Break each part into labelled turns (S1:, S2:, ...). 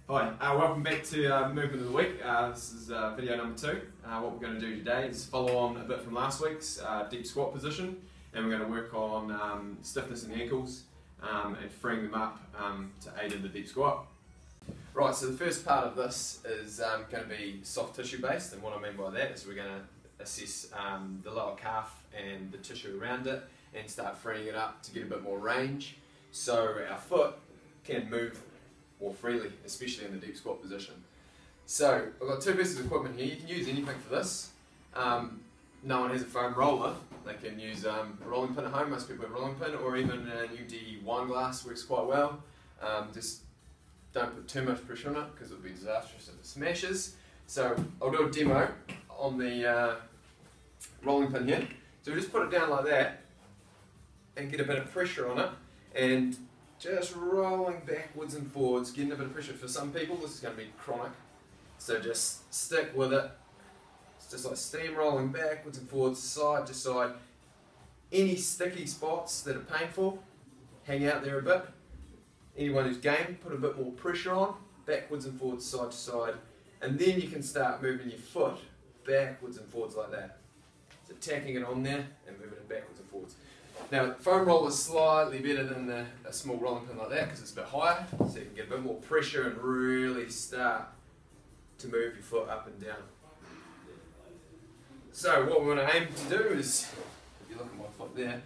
S1: Hi, welcome back to Movement of the Week. This is video number 2. What we're going to do today is follow on a bit from last week's deep squat position, and we're going to work on stiffness in the ankles and freeing them up to aid in the deep squat. Right, so the first part of this is going to be soft tissue based, and what I mean by that is we're going to assess the lower calf and the tissue around it and start freeing it up to get a bit more range so our foot can move more freely, especially in the deep squat position. So I've got 2 pieces of equipment here. You can use anything for this. No one has a foam roller. They can use a rolling pin at home. Most people have a rolling pin, or even an UD wine glass works quite well. Just don't put too much pressure on it because it would be disastrous if it smashes. So I'll do a demo on the rolling pin here. So we'll just put it down like that and get a bit of pressure on it, and just rolling backwards and forwards, getting a bit of pressure. For some people this is going to be chronic, so just stick with it. It's just like steam rolling backwards and forwards, side to side. Any sticky spots that are painful, hang out there a bit. Anyone who's game, put a bit more pressure on, backwards and forwards, side to side, and then you can start moving your foot backwards and forwards like that. So tacking it on there and moving it backwards and forwards. Now, foam roller is slightly better than a small rolling pin like that because it's a bit higher, so you can get a bit more pressure and really start to move your foot up and down. So what we want to aim to do is, if you look at my foot there,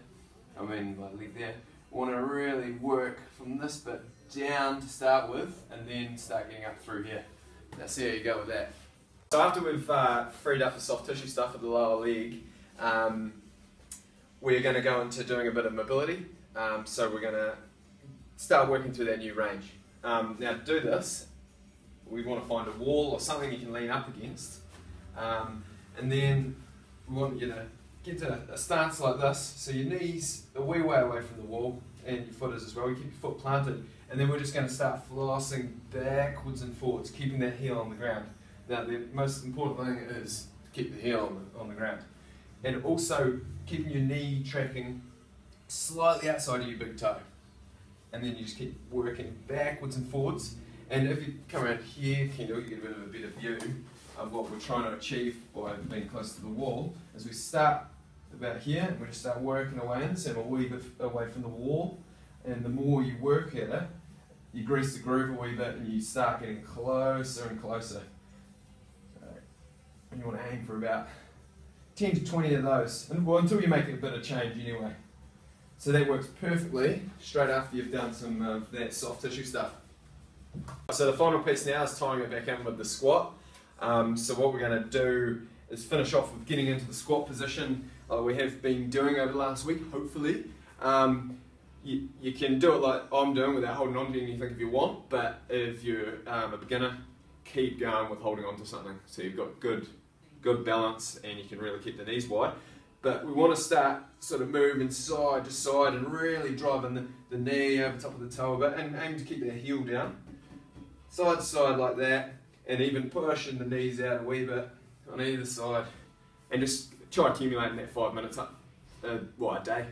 S1: I mean my leg there, we want to really work from this bit down to start with and then start getting up through here. Now see how you go with that. So after we've freed up the soft tissue stuff of the lower leg, we're going to go into doing a bit of mobility, so we're going to start working through that new range. Now to do this, we want to find a wall or something you can lean up against, and then we want you to get to a stance like this, so your knees are way away from the wall, and your foot is as well. You keep your foot planted, and then we're just going to start flossing backwards and forwards, keeping that heel on the ground. Now the most important thing is to keep the heel on the ground. And also keeping your knee tracking slightly outside of your big toe. And then you just keep working backwards and forwards. And if you come around here, you get a bit of a better view of what we're trying to achieve by being close to the wall. As we start about here, and we just start working away in, so we're a wee bit away from the wall. And the more you work at it, you grease the groove a wee bit and you start getting closer and closer. And you want to aim for about 10 to 20 of those, and well, until you make a bit of change anyway. So that works perfectly straight after you've done some of that soft tissue stuff. So the final piece now is tying it back in with the squat. So what we're going to do is finish off with getting into the squat position like we have been doing over the last week, hopefully. You can do it like I'm doing without holding on to anything if you want, but if you're a beginner, keep going with holding on to something so you've got good balance and you can really keep the knees wide. But we want to start sort of moving side to side and really driving the knee over top of the toe a bit, and aim to keep that heel down. Side to side like that, and even pushing the knees out a wee bit on either side, and just try accumulating that 5 minutes up, a day.